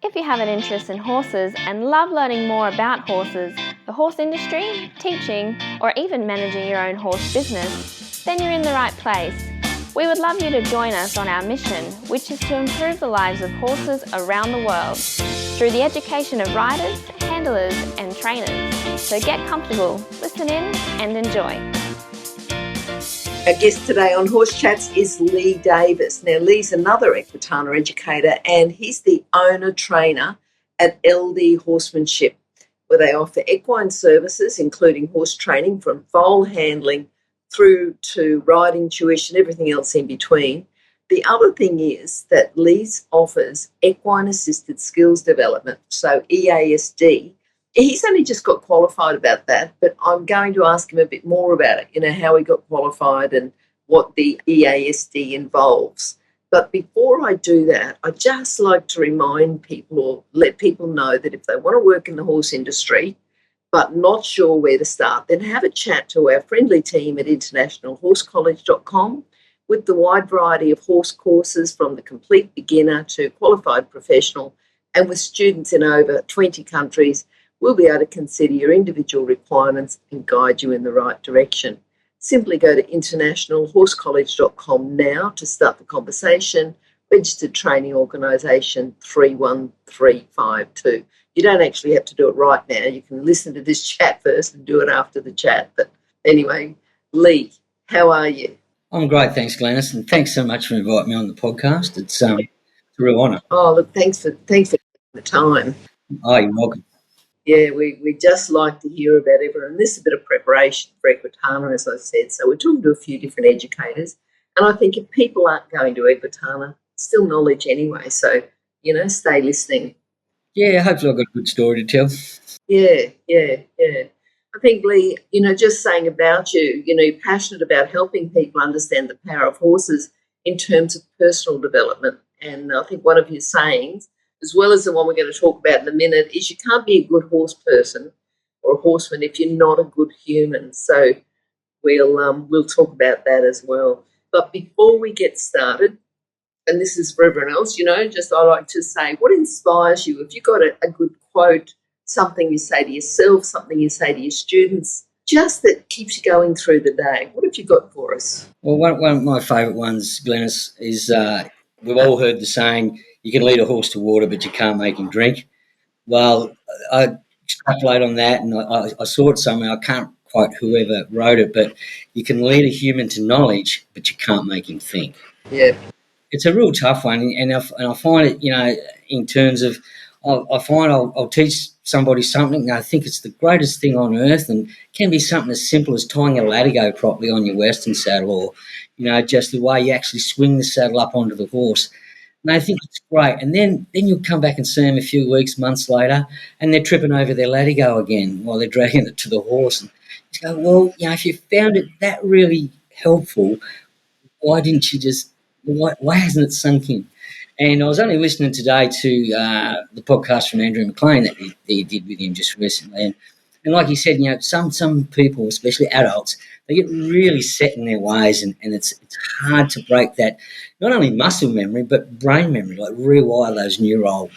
If you have an interest in horses and love learning more about horses, the horse industry, teaching, or even managing your own horse business, then you're in the right place. We would love you to join us on our mission, which is to improve the lives of horses around the world through the education of riders, handlers, and trainers. So get comfortable, listen in, and enjoy. Our guest today on Horse Chats is Lee Davis. Now, Lee's another equitana educator, and he's the owner-trainer at LD Horsemanship, where they offer equine services, including horse training from foal handling through to riding tuition, everything else in between. The other thing is that Lee's offers equine-assisted skills development, so EASD. He's only just got qualified about that, but I'm going to ask him a bit more about it, how he got qualified and what the EASD involves. But before I do that, I'd just like to remind people or let people know that if they want to work in the horse industry but not sure where to start, then have a chat to our friendly team at internationalhorsecollege.com with the wide variety of horse courses from the complete beginner to qualified professional, and with students in over 20 countries. We'll be able to consider your individual requirements and guide you in the right direction. Simply go to internationalhorsecollege.com now to start the conversation. Registered Training Organisation 31352. You don't actually have to do it right now. You can listen to this chat first and do it after the chat. But anyway, Lee, how are you? I'm great, thanks, Glenys, and thanks so much for inviting me on the podcast. It's a real honour. Oh, look, thanks for taking the time. Oh, you're welcome. Yeah, we just like to hear about everyone. This is a bit of preparation for Equitana, as I said. So we're talking to a few different educators. And I think if people aren't going to Equitana, still knowledge anyway. So, stay listening. Yeah, hopefully I've got a good story to tell. Yeah. I think, Lee, just saying about you, you're passionate about helping people understand the power of horses in terms of personal development. And I think one of your sayings, as well as the one we're going to talk about in a minute, is you can't be a good horse person or a horseman if you're not a good human. So we'll talk about that as well. But before we get started, and this is for everyone else, just I like to say, what inspires you? If you've got a good quote, something you say to yourself, something you say to your students, just that keeps you going through the day, what have you got for us? Well, one of my favourite ones, Glenys, is we've all heard the saying, you can lead a horse to water, but you can't make him drink. Well, I extrapolate on that, and I saw it somewhere. I can't quote whoever wrote it, but you can lead a human to knowledge, but you can't make him think. Yeah. It's a real tough one, and I find it, in terms of, I find I'll teach somebody something, and I think it's the greatest thing on earth, and it can be something as simple as tying a latigo properly on your Western saddle, or, just the way you actually swing the saddle up onto the horse. And they think it's great. And then you'll come back and see them a few weeks, months later, and they're tripping over their latigo again while they're dragging it to the horse. And you go, well, if you found it that really helpful, why didn't you why hasn't it sunk in? And I was only listening today to the podcast from Andrew McLean that he did with him just recently. And like he said, some people, especially adults, they get really set in their ways, and it's hard to break that, not only muscle memory, but brain memory, like rewire those neural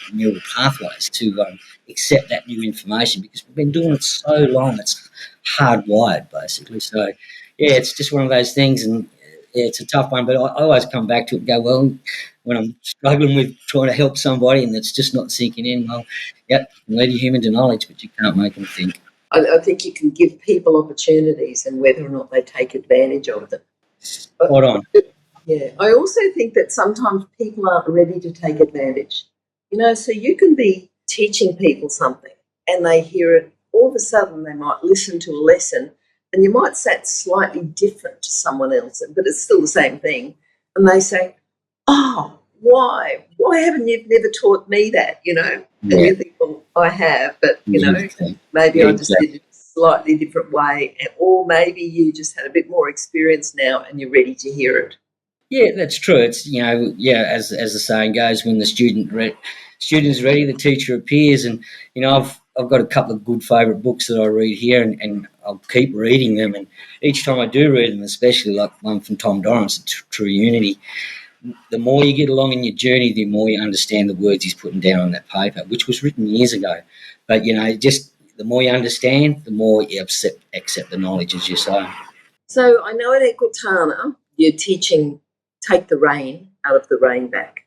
pathways to accept that new information, because we've been doing it so long, it's hardwired, basically. So, yeah, it's just one of those things, and yeah, it's a tough one, but I always come back to it and go, well, when I'm struggling with trying to help somebody and it's just not sinking in, well, yep, you can lead a human to knowledge, but you can't make them think. I think you can give people opportunities, and whether or not they take advantage of them. Spot on. Yeah. I also think that sometimes people aren't ready to take advantage. So you can be teaching people something and they hear it, all of a sudden they might listen to a lesson and you might say it's slightly different to someone else, but it's still the same thing. And they say, oh, why? Why haven't you never taught me that, And you think, well, I have, but, maybe I just did it a slightly different way, or maybe you just had a bit more experience now and you're ready to hear it. Yeah, that's true. It's, as the saying goes, when the student is ready, the teacher appears. And, I've got a couple of good favourite books that I read here, and I'll keep reading them. And each time I do read them, especially like one from Tom Dorrance, True Unity, the more you get along in your journey, the more you understand the words he's putting down on that paper, which was written years ago. But, just the more you understand, the more you accept the knowledge, as you say. So I know at Equitana you're teaching take the rein out of the rein back.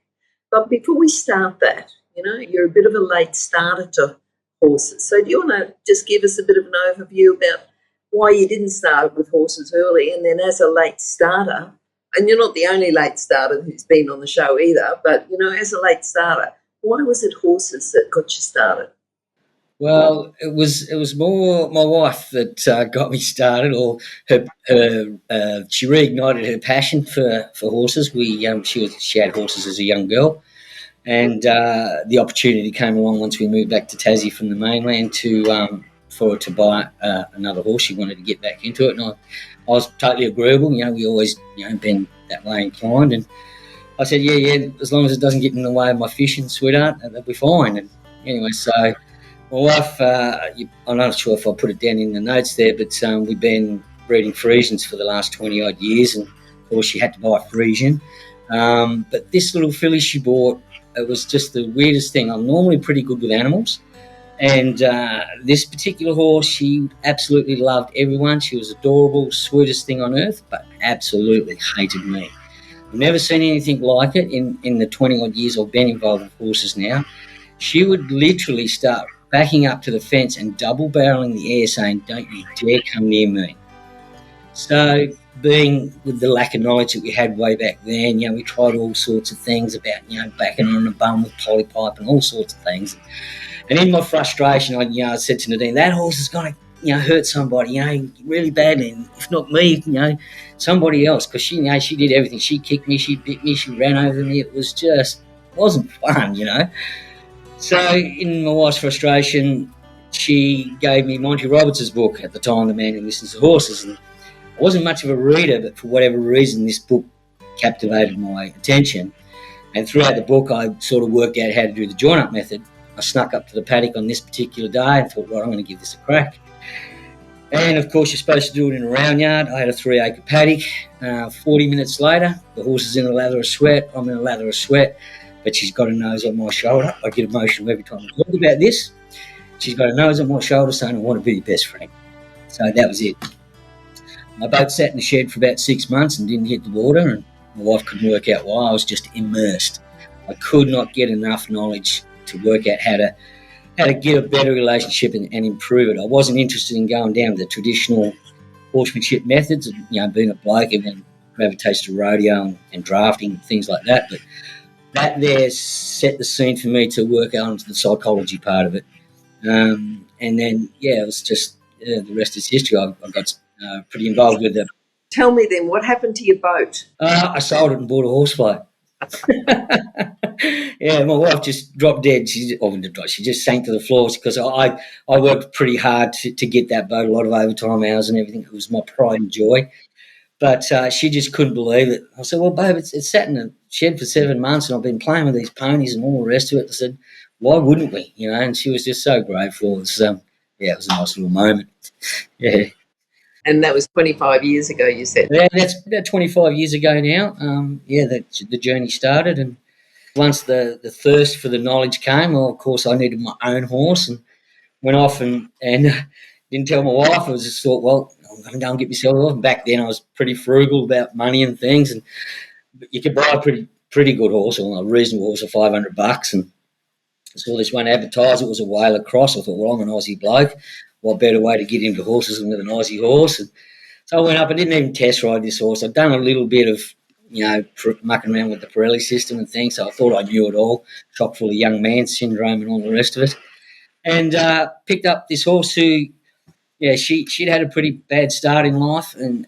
But before we start that, you're a bit of a late starter to horses. So do you want to just give us a bit of an overview about why you didn't start with horses early, and then as a late starter, and you're not the only late starter who's been on the show either, but, as a late starter, why was it horses that got you started? Well, it was more my wife that got me started, or she reignited her passion for horses. She had horses as a young girl, and the opportunity came along once we moved back to Tassie from the mainland for her to buy another horse. She wanted to get back into it, and I was totally agreeable. We always been that way inclined, and I said, yeah, as long as it doesn't get in the way of my fishing, sweetheart, that'll be fine. And anyway, so my wife, I'm not sure if I put it down in the notes there, but we've been breeding Friesians for the last 20-odd years, and of course she had to buy a Friesian. But this little filly she bought, it was just the weirdest thing. I'm normally pretty good with animals, and this particular horse, she absolutely loved everyone. She was adorable, sweetest thing on earth, but absolutely hated me. I've never seen anything like it in the 20-odd years I've been involved with horses now. She would literally start backing up to the fence and double barreling the air, saying, "Don't you dare come near me." So, being with the lack of knowledge that we had way back then, we tried all sorts of things about, backing her on the bum with polypipe and all sorts of things. And in my frustration, I said to Nadine, that horse is going to, hurt somebody, really badly. And if not me, somebody else. Because she did everything. She kicked me, she bit me, she ran over me. It wasn't fun. So in my wife's frustration, she gave me Monty Roberts' book at the time, The Man Who Listens to Horses. And I wasn't much of a reader, but for whatever reason, this book captivated my attention. And throughout the book, I sort of worked out how to do the join-up method. I snuck up to the paddock on this particular day and thought, right, I'm going to give this a crack. And, of course, you're supposed to do it in a round yard. I had a 3-acre paddock. 40 minutes later, the horse is in a lather of sweat. I'm in a lather of sweat, but she's got a nose on my shoulder. I get emotional every time I talk about this. She's got a nose on my shoulder saying, I want to be your best friend. So that was it. My boat sat in the shed for about 6 months and didn't hit the water, and my wife couldn't work out why. I was just immersed. I could not get enough knowledge to work out how to get a better relationship and improve it. I wasn't interested in going down the traditional horsemanship methods, being a bloke, everyone gravitates to rodeo and drafting and things like that. But that there set the scene for me to work on the psychology part of it. And then, it was just the rest is history. I got pretty involved with it. Tell me then, what happened to your boat? I sold it and bought a horse boat. Yeah, my wife just dropped dead. She just sank to the floor because I worked pretty hard to get that boat, a lot of overtime hours and everything. It was my pride and joy. But she just couldn't believe it. I said, well, babe, it's sat in a shed for 7 months and I've been playing with these ponies and all the rest of it. I said, why wouldn't we? And she was just so grateful. It was, it was a nice little moment. Yeah. And that was 25 years ago, you said? Yeah, that's about 25 years ago now. The journey started, and once the thirst for the knowledge came, well, of course, I needed my own horse and went off and didn't tell my wife. I was just thought, well, I'm going to go and get myself a horse. And back then I was pretty frugal about money and things, and you could buy a pretty good horse, or a reasonable horse for $500. And I saw this one advertised. It was a Whaler Cross. I thought, well, I'm an Aussie bloke. What better way to get into horses than with an Aussie horse? And so I went up. I didn't even test ride this horse. I'd done a little bit of, mucking around with the Pirelli system and things, so I thought I knew it all, chock full of young man syndrome and all the rest of it. And picked up this horse who, she'd had a pretty bad start in life, and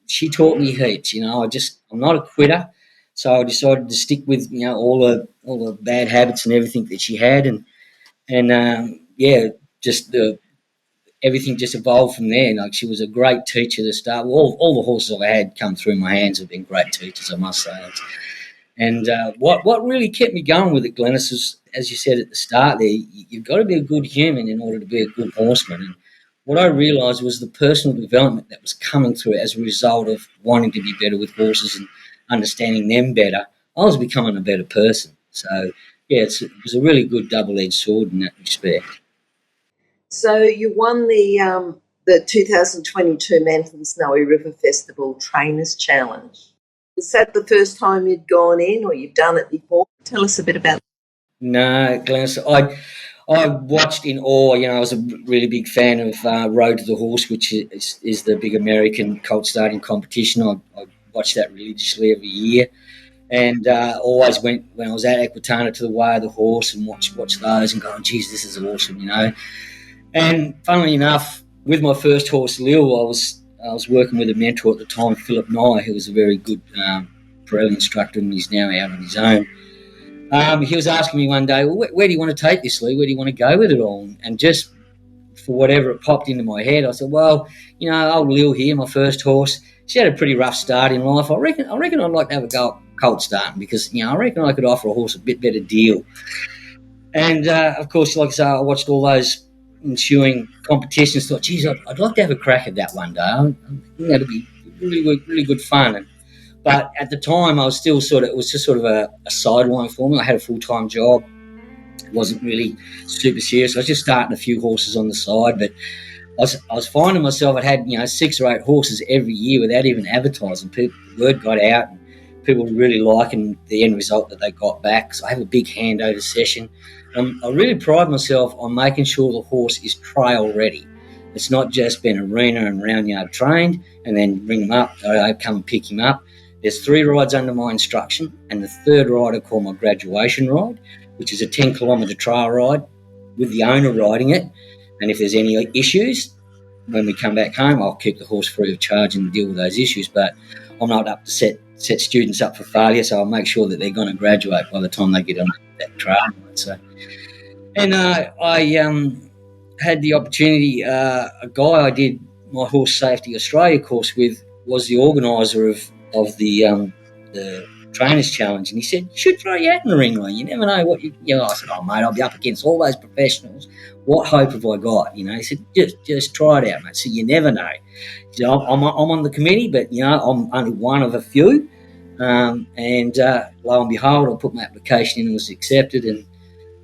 she taught me heaps. I'm not a quitter, so I decided to stick with, all the bad habits and everything that she had, everything just evolved from there. Like, she was a great teacher to start. All the horses I had come through my hands have been great teachers, I must say. And what really kept me going with it, Glenys, is, as you said at the start there, you've got to be a good human in order to be a good horseman. And what I realised was the personal development that was coming through as a result of wanting to be better with horses understanding them better, I was becoming a better person. So, yeah, it was a really good double-edged sword in that respect. So you won the 2022 Manton Snowy River Festival Trainers Challenge. Is that the first time you'd gone in, or you've done it before? Tell us a bit about that. No, Glenys, I watched in awe. I was a really big fan of Road to the Horse, which is the big American colt starting competition. I watched that religiously every year, and always went when I was at Equitana to the Way of the Horse and watch those and going, geez, this is awesome. And funnily enough, with my first horse, Lil, I was working with a mentor at the time, Philip Nye, who was a very good Pirelli instructor, and he's now out on his own. He was asking me one day, well, where do you want to take this, Lee? Where do you want to go with it all? And just for whatever it popped into my head, I said, well, old Lil here, my first horse, she had a pretty rough start in life. I reckon I'd like to have a go at colt starting because, I reckon I could offer a horse a bit better deal. And, of course, like I say, I watched all those ensuing competitions, thought, geez, I'd like to have a crack at that one day. I think that'd be really, really good fun. But at the time, I was still it was just sort of a sideline for me. I had a full-time job. It wasn't really super serious. I was just starting a few horses on the side, but I was finding myself, I'd had, 6 or 8 horses every year without even advertising. The word got out, and people were really liking the end result that they got back. So I have a big handover session. I really pride myself on making sure the horse is trail ready. It's not just been arena and round yard trained and then ring them up, I come and pick him up. There's 3 rides under my instruction, and the 3rd ride I call my graduation ride, which is a 10-kilometre trail ride with the owner riding it. And if there's any issues, when we come back home, I'll keep the horse free of charge and deal with those issues. But I'm not up to set students up for failure, so I'll make sure that they're going to graduate by the time they get on that trail ride. So, and I had the opportunity, a guy I did my Horse Safety Australia course with was the organiser of the Trainers Challenge, and he said, you should throw your hat in the ring, you never know what I said, oh mate, I'll be up against all those professionals, what hope have I got? He said, just try it out, mate. So you never know. He said, I'm on the committee, but I'm only one of a few, and lo and behold, I put my application in and was accepted,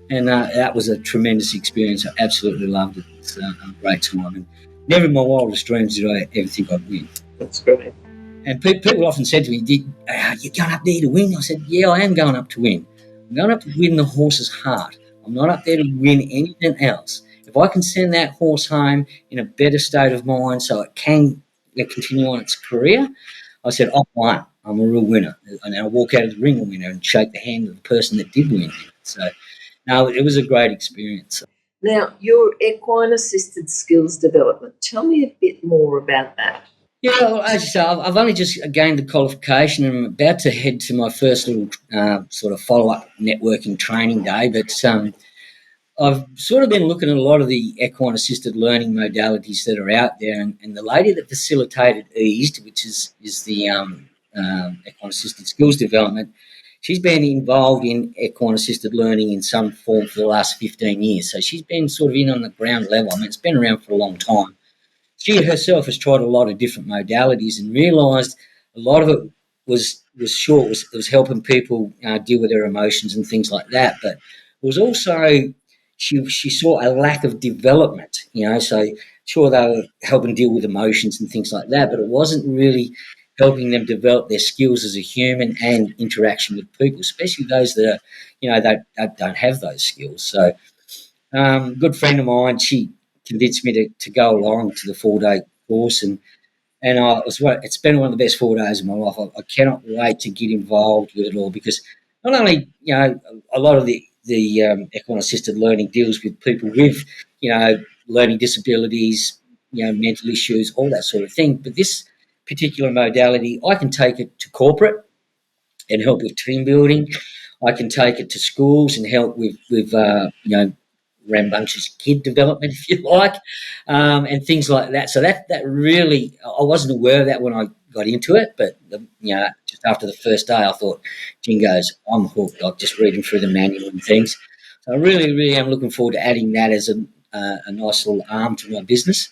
and that was a tremendous experience. I absolutely loved it. It's a great time, and never in my wildest dreams did I ever think I'd win. That's great. And people often said to me, you're going up there to win? I said, yeah, I am going up to win. I'm going up to win the horse's heart. I'm not up there to win anything else. If I can send that horse home in a better state of mind so it can continue on its career, I said, I've won. I'm a real winner. And I'll walk out of the ring a winner and shake the hand of the person that did win. So, no, it was a great experience. Now, your equine assisted skills development. Tell me a bit more about that. Yeah, well, as you say, I've only just gained the qualification and I'm about to head to my first little sort of follow-up networking training day. But I've sort of been looking at a lot of the equine-assisted learning modalities that are out there. And the lady that facilitated EASD, which is the equine-assisted skills development, she's been involved in equine-assisted learning in some form for the last 15 years. So she's been sort of in on the ground level. I mean, it's been around for a long time. She herself has tried a lot of different modalities and realised a lot of it was helping people deal with their emotions and things like that. But it was also she saw a lack of development, so sure they were helping deal with emotions and things like that, but it wasn't really helping them develop their skills as a human and interaction with people, especially those that are, that don't have those skills. So a good friend of mine, she convinced me to go along to the 4-day course, and it's been one of the best 4 days of my life. I cannot wait to get involved with it all because not only a lot of the equine assisted learning deals with people with learning disabilities, mental issues, all that sort of thing, but this particular modality, I can take it to corporate and help with team building. I can take it to schools and help with rambunctious kid development, if you like, and things like that. So that really, I wasn't aware of that when I got into it, but just after the first day, I thought, Jingoes, I'm hooked. I'm just reading through the manual and things. So I really, really am looking forward to adding that as a nice little arm to my business.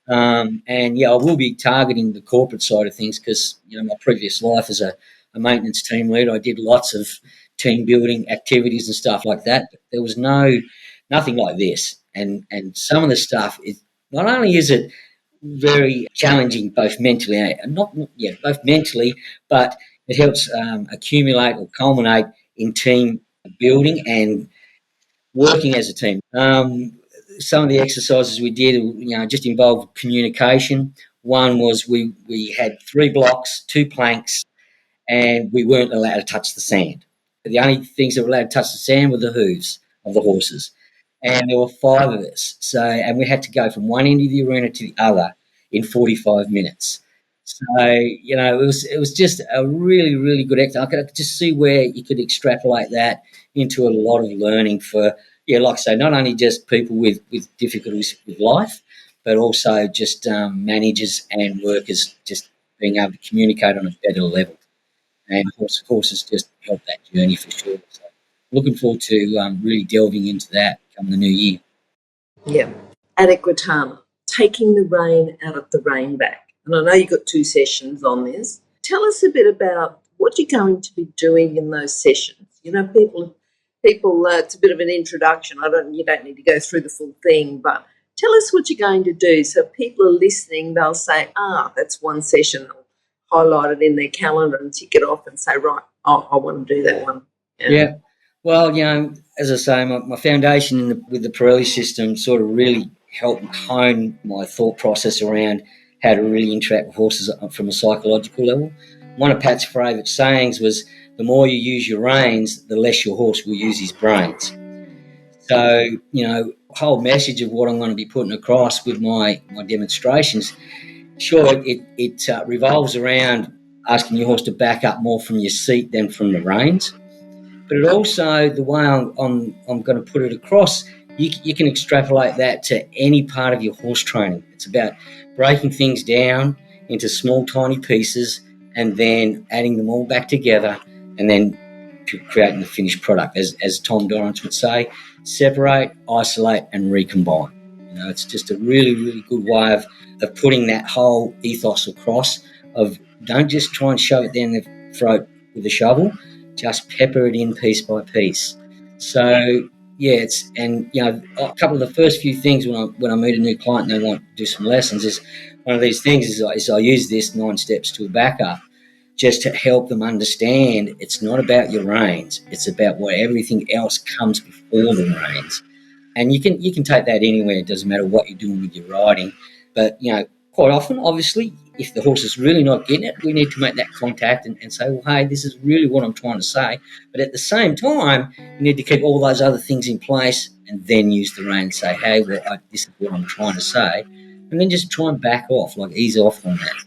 And I will be targeting the corporate side of things because my previous life as a a maintenance team leader. I did lots of team building activities and stuff like that. But there was nothing like this. And some of the stuff is not only is it very challenging both mentally and both mentally, but it helps accumulate or culminate in team building and working as a team. Some of the exercises we did, just involved communication. One was we had 3 blocks, 2 planks, and we weren't allowed to touch the sand. The only things that were allowed to touch the sand were the hooves of the horses. And there were 5 of us. And we had to go from one end of the arena to the other in 45 minutes. So, it was just a really, really good exercise. I could just see where you could extrapolate that into a lot of learning for, like I say, not only just people with difficulties with life, but also just managers and workers just being able to communicate on a better level. And horses just help that journey for sure. So looking forward to really delving into that come the new year. Yeah. At Equitana, taking the rein out of the rein back. And I know you've got 2 sessions on this. Tell us a bit about what you're going to be doing in those sessions. People, it's a bit of an introduction. You don't need to go through the full thing, but tell us what you're going to do so people are listening. They'll say, that's one session. They'll highlight it in their calendar and tick it off and say, right, I want to do that one. Yeah. Well, as I say, my foundation with the Pirelli system sort of really helped hone my thought process around how to really interact with horses from a psychological level. One of Pat's favourite sayings was, the more you use your reins, the less your horse will use his brains. So, the whole message of what I'm going to be putting across with my demonstrations, sure, it revolves around asking your horse to back up more from your seat than from the reins. But it also, the way I'm going to put it across, you can extrapolate that to any part of your horse training. It's about breaking things down into small, tiny pieces and then adding them all back together and then creating the finished product. As Tom Dorrance would say, separate, isolate and recombine. It's just a really, really good way of putting that whole ethos across of don't just try and shove it down the throat with a shovel, just pepper it in piece by piece. So, a couple of the first few things when I meet a new client and they want to do some lessons is one of these things is I use this 9 steps to a backup just to help them understand it's not about your reins. It's about what everything else comes before the reins. And you can take that anywhere. It doesn't matter what you're doing with your riding. But, quite often, obviously, if the horse is really not getting it, we need to make that contact and say, well, hey, this is really what I'm trying to say. But at the same time, you need to keep all those other things in place and then use the rein and say, hey, this is what I'm trying to say. And then just try and back off, ease off on that.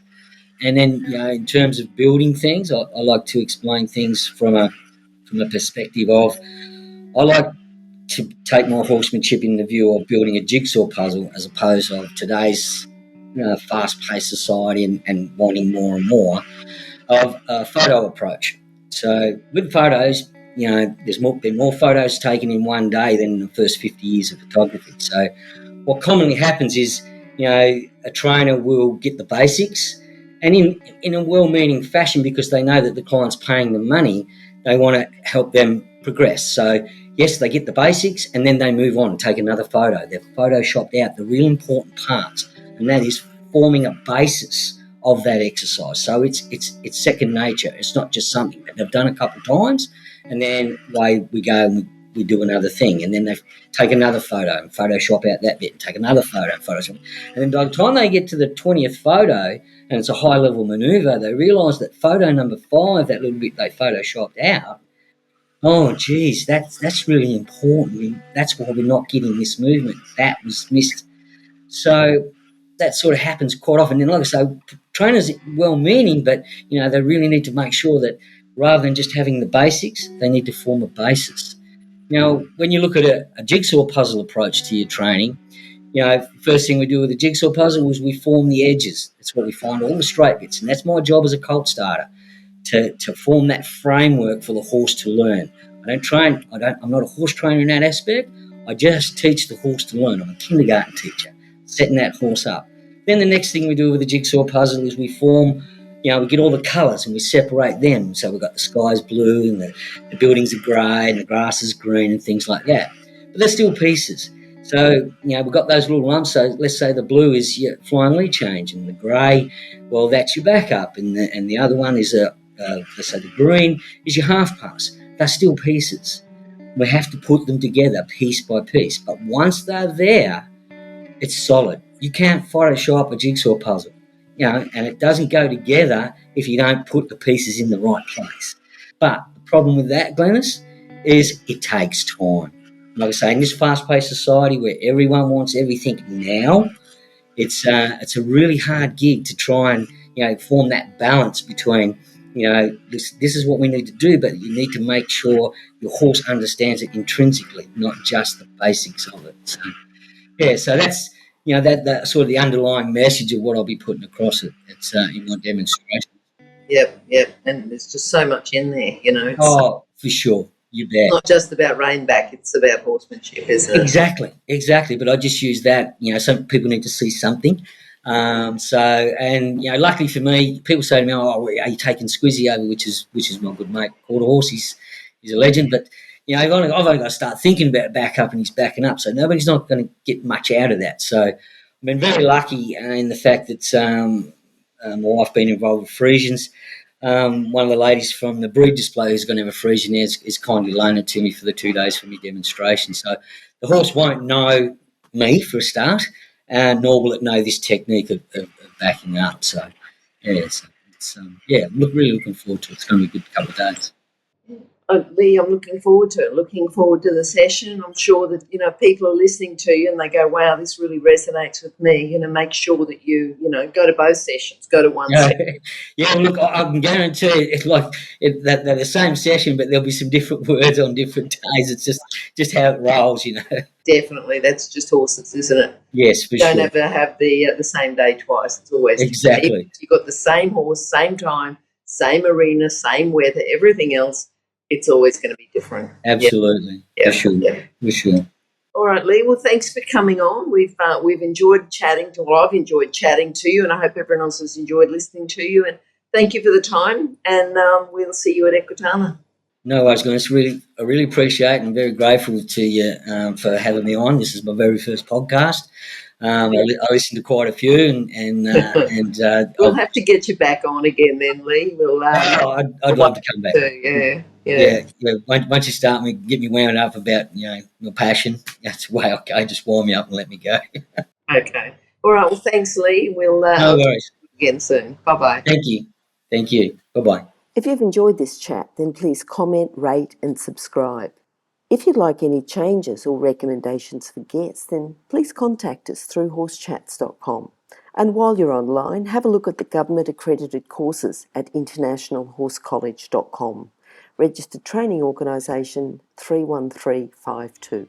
And then, in terms of building things, I like to explain things from a perspective of, I like to take my horsemanship in the view of building a jigsaw puzzle as opposed to today's fast-paced society and wanting more and more of a photo approach. So with photos, there's been more photos taken in one day than in the first 50 years of photography. So what commonly happens is, a trainer will get the basics and in a well-meaning fashion, because they know that the client's paying them money, they want to help them progress. So yes, they get the basics and then they move on and take another photo. They've photoshopped out the real important parts, and that is forming a basis of that exercise. So it's second nature. It's not just something that they've done a couple of times and then away we go and we do another thing, and then they take another photo and Photoshop out that bit and take another photo and Photoshop. And then by the time they get to the 20th photo and it's a high-level manoeuvre, they realise that photo number 5, that little bit they Photoshopped out, oh, geez, that's really important. That's why we're not getting this movement. That was missed. So that sort of happens quite often. And like I say, trainers well-meaning, but, they really need to make sure that rather than just having the basics, they need to form a basis. Now, when you look at a jigsaw puzzle approach to your training, first thing we do with a jigsaw puzzle is we form the edges. That's what we find, all the straight bits. And that's my job as a colt starter, to form that framework for the horse to learn. I'm not a horse trainer in that aspect. I just teach the horse to learn. I'm a kindergarten teacher, setting that horse up. Then the next thing we do with the jigsaw puzzle is we form we get all the colours and we separate them. So we've got the sky's blue and the buildings are grey and the grass is green and things like that. But they're still pieces. So, we've got those little lumps. So let's say the blue is your flying lead change and the grey, well, that's your backup. And the other one is, let's say the green is your half pass. They're still pieces. We have to put them together piece by piece. But once they're there, it's solid. You can't Photoshop a jigsaw puzzle, and it doesn't go together if you don't put the pieces in the right place. But the problem with that, Glenys, is it takes time. Like I say, in this fast-paced society where everyone wants everything now, it's a really hard gig to try and form that balance between this is what we need to do, but you need to make sure your horse understands it intrinsically, not just the basics of it. So that's that sort of the underlying message of what I'll be putting across it. It's in my demonstration. Yep, and there's just so much in there, Oh, for sure. You bet. Not just about reinback, it's about horsemanship, isn't it? Exactly. But I just use that, some people need to see something. Luckily for me, people say to me, "Oh, are you taking Squizzy over?" Which is my good mate, Quarter Horse. He's a legend, but I've only got to start thinking about backup, and he's backing up. So nobody's not going to get much out of that. So I've been very lucky in the fact that my wife been involved with Frisians. One of the ladies from the breed display who's going to have a Frisian is kindly loaned it to me for the 2 days for my demonstration. So the horse won't know me for a start, nor will it know this technique of backing up. So, I'm really looking forward to it. It's going to be a good couple of days. Lee, I'm looking forward to it, looking forward to the session. I'm sure that, people are listening to you and they go, wow, this really resonates with me. Make sure that you, go to both sessions, go to one session. Yeah, look, I can guarantee it's like that they're the same session, but there'll be some different words on different days. It's just how it rolls, Definitely. That's just horses, isn't it? Yes, for sure. Don't ever have the same day twice. It's always exactly. You've got the same horse, same time, same arena, same weather, everything else. It's always going to be different. Absolutely. Yeah. For sure. All right, Lee. Well, thanks for coming on. We've enjoyed chatting I've enjoyed chatting to you, and I hope everyone else has enjoyed listening to you. And thank you for the time, and we'll see you at Equitana. No worries, Glenys. I really appreciate and very grateful to you for having me on. This is my very first podcast. I listened to quite a few, and we'll have to get you back on again, then, Lee. I'd love to come back. Yeah. Once you start get me wound up about my passion, that's the way I just warm me up and let me go. Okay. All right. Well, thanks, Lee. We'll no worries. Again soon. Bye-bye. Thank you. Bye-bye. If you've enjoyed this chat, then please comment, rate and subscribe. If you'd like any changes or recommendations for guests, then please contact us through horsechats.com. And while you're online, have a look at the government-accredited courses at internationalhorsecollege.com. Registered Training Organisation 31352.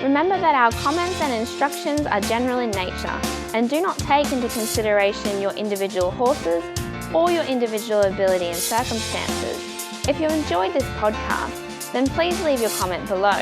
Remember that our comments and instructions are general in nature and do not take into consideration your individual horses or your individual ability and circumstances. If you enjoyed this podcast, then please leave your comment below.